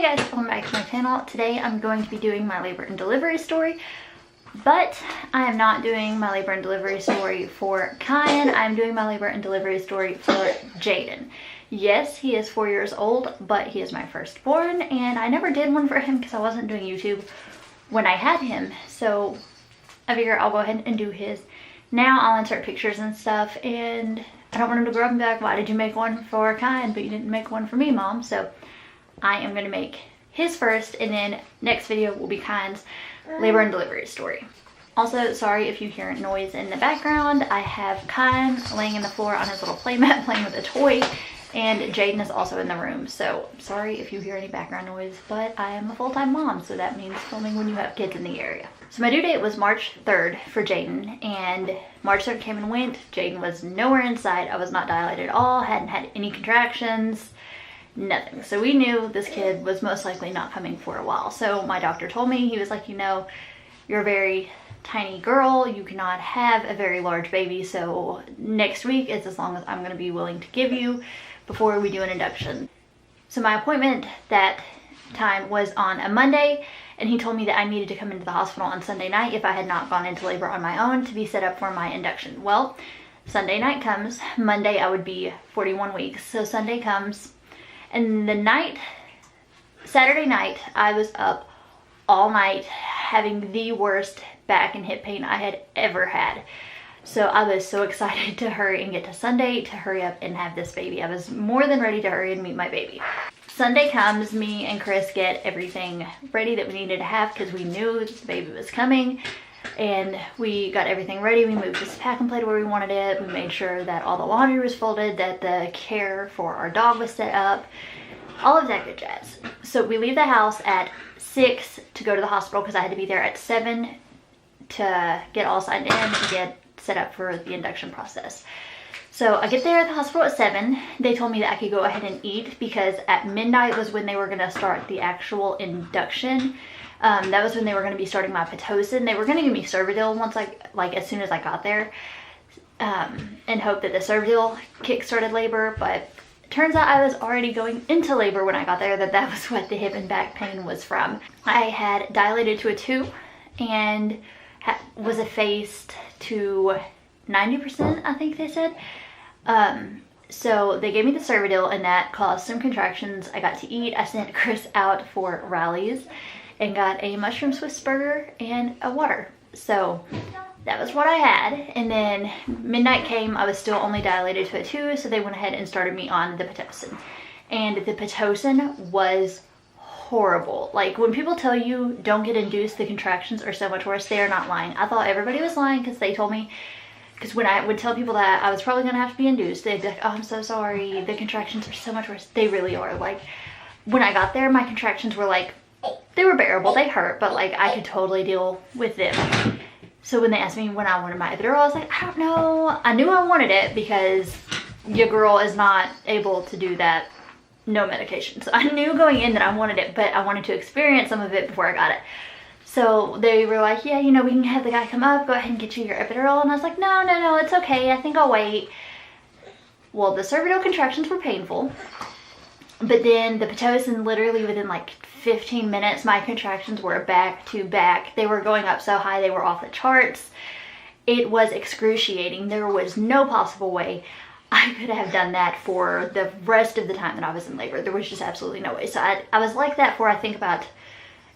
Hey guys, welcome back to my channel. Today I'm going to be doing my labor and delivery story, but I am not doing my labor and delivery story for Kyan. I'm doing my labor and delivery story for Jeydon. Yes, he is 4 years old, but he is my firstborn, and I never did one for him because I wasn't doing YouTube when I had him. So I figure I'll go ahead and do his. Now I'll insert pictures and stuff, and I don't want him to grow up and be like, why did you make one for Kyan, but you didn't make one for me, Mom? So I am going to make his first, and then next video will be Kyan's labor and delivery story. Also, sorry if you hear noise in the background. I have Kyan laying in the floor on his little playmat playing with a toy, and Jeydon is also in the room. So sorry if you hear any background noise, but I am a full-time mom, so that means filming when you have kids in the area. So my due date was March 3rd for Jeydon, and March 3rd came and went. Jeydon was nowhere in sight. I was not dilated at all, hadn't had any contractions, nothing. So we knew this kid was most likely not coming for a while. So my doctor told me, he was like, you know, you're a very tiny girl, you cannot have a very large baby, so next week is as long as I'm going to be willing to give you before we do an induction. So my appointment that time was on a Monday, and he told me that I needed to come into the hospital on Sunday night if I had not gone into labor on my own to be set up for my induction. Well, Sunday night comes, Monday I would be 41 weeks, so Sunday comes, and Saturday night, I was up all night having the worst back and hip pain I had ever had. So I was so excited to hurry and get to Sunday to hurry up and have this baby. I was more than ready to hurry and meet my baby. Sunday comes, me and Chris get everything ready that we needed to have because we knew the baby was coming. And we got everything ready. We moved this packing plate where we wanted it. We made sure that all the laundry was folded, that the care for our dog was set up, all of that good jazz. So we leave the house at 6 to go to the hospital because I had to be there at 7 to get all signed in and get set up for the induction process. So I get there at the hospital at 7. They told me that I could go ahead and eat because at midnight was when they were going to start the actual induction. That was when they were going to be starting my Pitocin. They were going to give me Cervidil once as soon as I got there, and hope that the Cervidil kick-started labor. But it turns out I was already going into labor when I got there, that was what the hip and back pain was from. I had dilated to a 2 and was effaced to 90%, I think they said. So they gave me the Cervidil, and that caused some contractions. I got to eat. I sent Chris out for rallies and got a mushroom Swiss burger and a water. So that was what I had. And then midnight came, I was still only dilated to a 2, so they went ahead and started me on the Pitocin. And the Pitocin was horrible. Like, when people tell you don't get induced, the contractions are so much worse, they are not lying. I thought everybody was lying because they told me, because when I would tell people that I was probably going to have to be induced, they'd be like, oh, I'm so sorry, the contractions are so much worse. They really are. Like, when I got there, my contractions were like, they were bearable, they hurt, but like I could totally deal with them. So when they asked me when I wanted my epidural, I was like, I don't know. I knew I wanted it because your girl is not able to do that, no medication. So I knew going in that I wanted it, but I wanted to experience some of it before I got it. So they were like, yeah, you know, we can have the guy come up, go ahead and get you your epidural. And I was like, no, it's okay, I think I'll wait. Well, the cervical contractions were painful, but then the Pitocin, literally within like 15 minutes, my contractions were back to back. They were going up so high, they were off the charts. It was excruciating. There was no possible way I could have done that for the rest of the time that I was in labor. There was just absolutely no way. So I was like that for, I think, about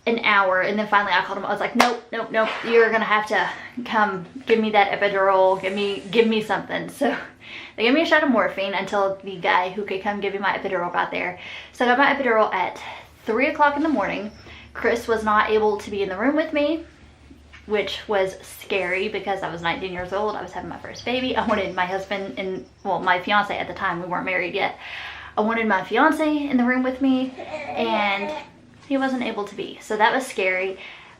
an hour, and then finally I called him. I was like, nope, you're gonna have to come give me that epidural, give me something. So they gave me a shot of morphine until the guy who could come give me my epidural got there. So I got my epidural at 3 o'clock in the morning. Chris was not able to be in the room with me, which was scary because I was 19 years old. I was having my first baby. I wanted my husband and, well, my fiance at the time, we weren't married yet. I wanted my fiance in the room with me, and he wasn't able to be. So that was scary.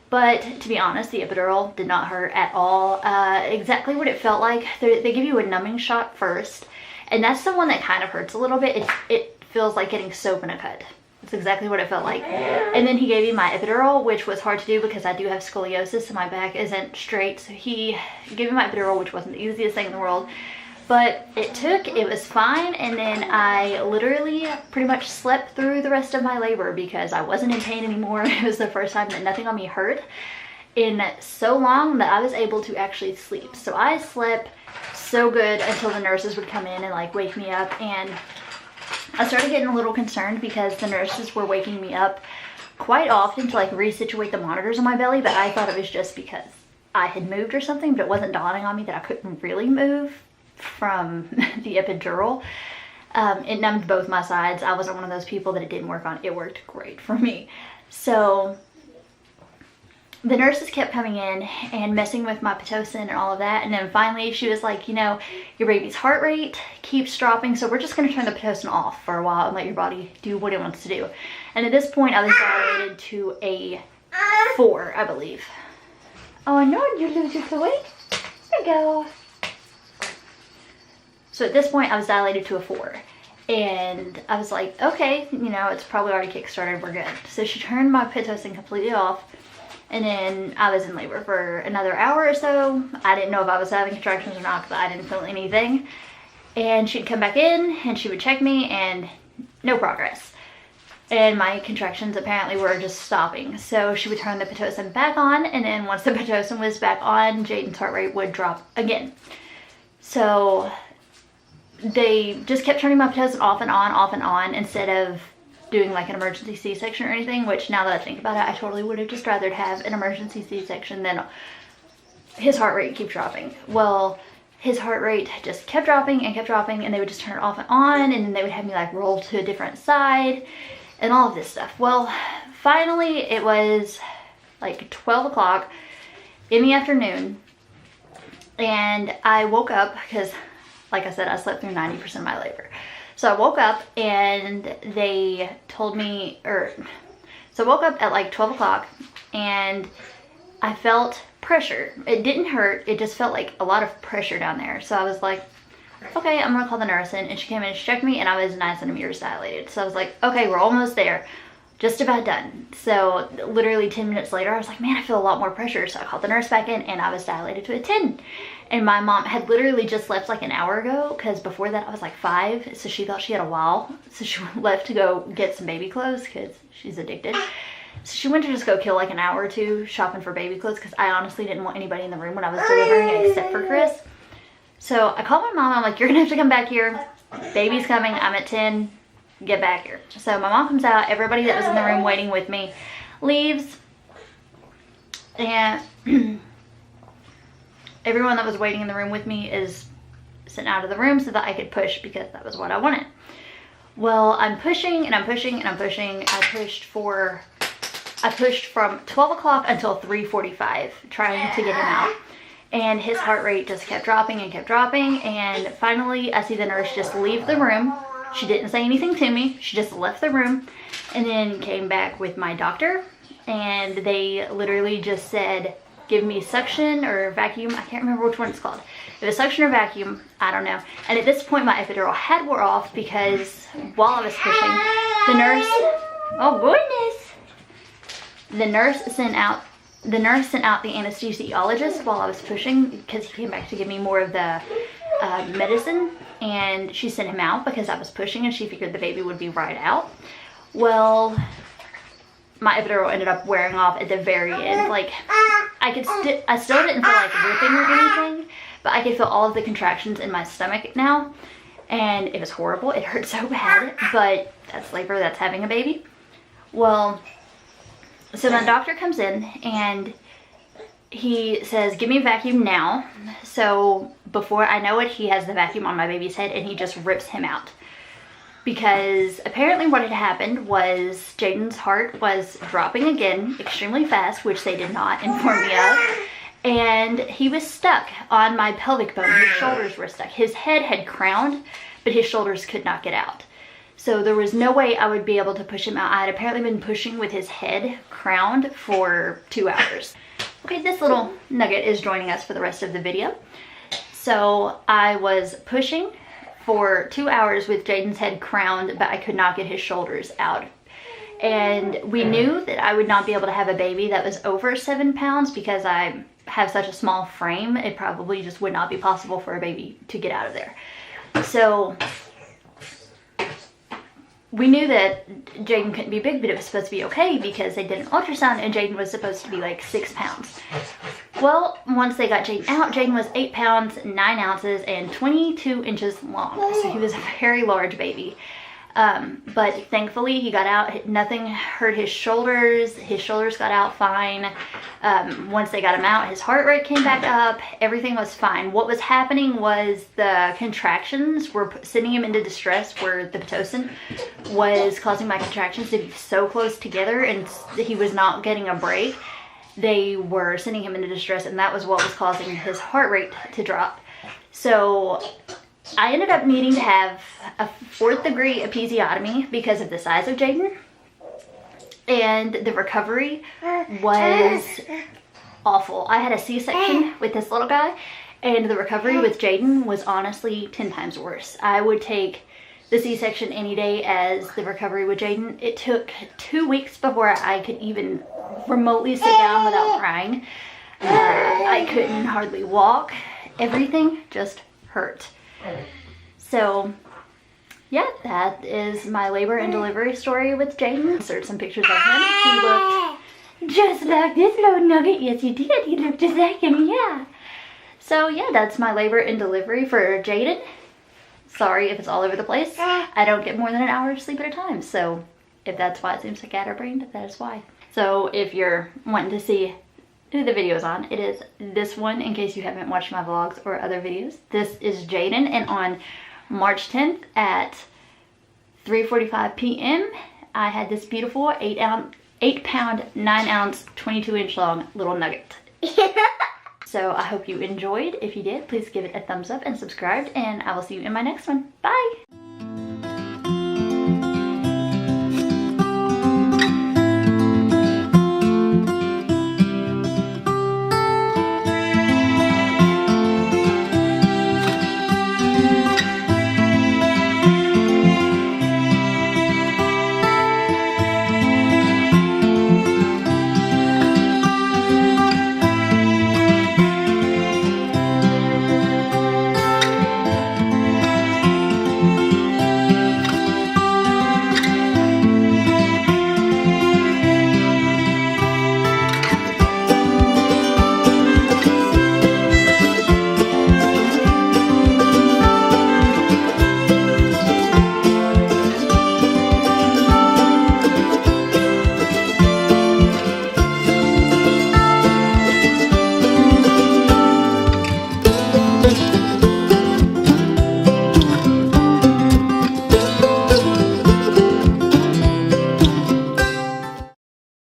But to be honest, the epidural did not hurt at all. Exactly what it felt like. They give you a numbing shot first, and that's the one that kind of hurts a little bit. It feels like getting soap in a cut. That's exactly what it felt like. And then he gave me my epidural, which was hard to do because I do have scoliosis and my back isn't straight. So he gave me my epidural, which wasn't the easiest thing in the world. But it was fine, and then I literally pretty much slept through the rest of my labor because I wasn't in pain anymore. It was the first time that nothing on me hurt in so long that I was able to actually sleep. So I slept so good until the nurses would come in and like wake me up, and I started getting a little concerned because the nurses were waking me up quite often to like resituate the monitors on my belly, but I thought it was just because I had moved or something, but it wasn't dawning on me that I couldn't really move from the epidural. It numbed both my sides. I wasn't one of those people that it didn't work on. It worked great for me. So the nurses kept coming in and messing with my Pitocin and all of that, and then finally she was like, you know, your baby's heart rate keeps dropping, so we're just going to turn the Pitocin off for a while and let your body do what it wants to do. And at this point I was dilated to a 4, I believe. Oh no, you lose your toy? There you go. So at this point I was dilated to a 4, and I was like, okay, you know, it's probably already kick-started, we're good. So she turned my Pitocin completely off, and then I was in labor for another hour or so. I didn't know if I was having contractions or not because I didn't feel anything. And she'd come back in and she would check me, and no progress. And my contractions apparently were just stopping. So she would turn the Pitocin back on, and then once the Pitocin was back on, Jeydon's heart rate would drop again. So they just kept turning my Pitocin off and on, instead of doing like an emergency C-section or anything, which now that I think about it, I totally would have just rather have an emergency C-section than his heart rate keep dropping. Well, his heart rate just kept dropping, and they would just turn it off and on, and then they would have me like roll to a different side and all of this stuff. Well, finally it was like 12 o'clock in the afternoon, and I woke up because, like I said, I slept through 90% of my labor. So I woke up and they told me, so I woke up at like 12 o'clock and I felt pressure. It didn't hurt, it just felt like a lot of pressure down there. So I was like, okay, I'm gonna call the nurse in, and she came in and she checked me, and I was 9 centimeters dilated. So I was like, okay, we're almost there. Just about done. So literally 10 minutes later, I was like, man, I feel a lot more pressure. So I called the nurse back in, and I was dilated to a 10. And my mom had literally just left like an hour ago, because before that I was like 5. So she thought she had a while. So she left to go get some baby clothes because she's addicted. So she went to just go kill like an hour or 2 shopping for baby clothes, because I honestly didn't want anybody in the room when I was delivering except for Chris. So I called my mom. I'm like, you're gonna have to come back here. Baby's coming. I'm at 10. Get back here. So my mom comes out. Everybody that was in the room waiting with me leaves, and everyone that was waiting in the room with me is sent out of the room so that I could push, because that was what I wanted. Well, I'm pushing and I'm pushing and I'm pushing. I pushed from 12 o'clock until 3:45 trying to get him out, and his heart rate just kept dropping and kept dropping. And finally I see the nurse just leave the room. She didn't say anything to me. She just left the room, and then came back with my doctor, and they literally just said, give me suction or vacuum. I can't remember which one it's called. It was suction or vacuum. I don't know. And at this point my epidural had wore off, because while I was pushing, the nurse, oh goodness, the nurse sent out the anesthesiologist while I was pushing, because he came back to give me more of the medicine, and she sent him out because I was pushing and she figured the baby would be right out. Well, my epidural ended up wearing off at the very end. Like, I still didn't feel like ripping or anything, but I could feel all of the contractions in my stomach now, and it was horrible. It hurt so bad, but that's labor, that's having a baby. Well, so my doctor comes in and he says, give me a vacuum now. So before I know it, he has the vacuum on my baby's head, and he just rips him out. Because apparently what had happened was Jeydon's heart was dropping again extremely fast, which they did not inform me of. And he was stuck on my pelvic bone. His shoulders were stuck. His head had crowned, but his shoulders could not get out. So there was no way I would be able to push him out. I had apparently been pushing with his head crowned for 2 hours. Okay, this little nugget is joining us for the rest of the video. So I was pushing for 2 hours with Jeydon's head crowned, but I could not get his shoulders out. And we knew that I would not be able to have a baby that was over 7 pounds, because I have such a small frame, it probably just would not be possible for a baby to get out of there. So we knew that Jeydon couldn't be big, but it was supposed to be okay because they did an ultrasound and Jeydon was supposed to be like 6 pounds. Well, once they got Jeydon out, Jeydon was 8 pounds, 9 ounces, and 22 inches long. So he was a very large baby. But thankfully he got out, nothing hurt his shoulders got out fine. Once they got him out, his heart rate came back up, everything was fine. What was happening was the contractions were sending him into distress, where the Pitocin was causing my contractions to be so close together and he was not getting a break. They were sending him into distress, and that was what was causing his heart rate to drop. So I ended up needing to have a 4th degree episiotomy because of the size of Jeydon, and the recovery was awful. I had a C-section with this little guy, and the recovery with Jeydon was honestly 10 times worse. I would take the C-section any day as the recovery with Jeydon. It took 2 weeks before I could even remotely sit down without crying. I couldn't hardly walk. Everything just hurt. So yeah, that is my labor and delivery story with Jeydon. Insert some pictures of him. He looked just like this little nugget. Yes, he did. He looked just like him, yeah. So yeah, that's my labor and delivery for Jeydon. Sorry if it's all over the place. I don't get more than an hour of sleep at a time, so if that's why it seems like scatterbrained, that is why. So if you're wanting to see who the video is on, it is this one, in case you haven't watched my vlogs or other videos. This is Jeydon, and on March 10th at 3:45 p.m. I had this beautiful 8 pound, 9 ounce, 22 inch long little nugget. So I hope you enjoyed. If you did, please give it a thumbs up and subscribe, and I will see you in my next one. Bye!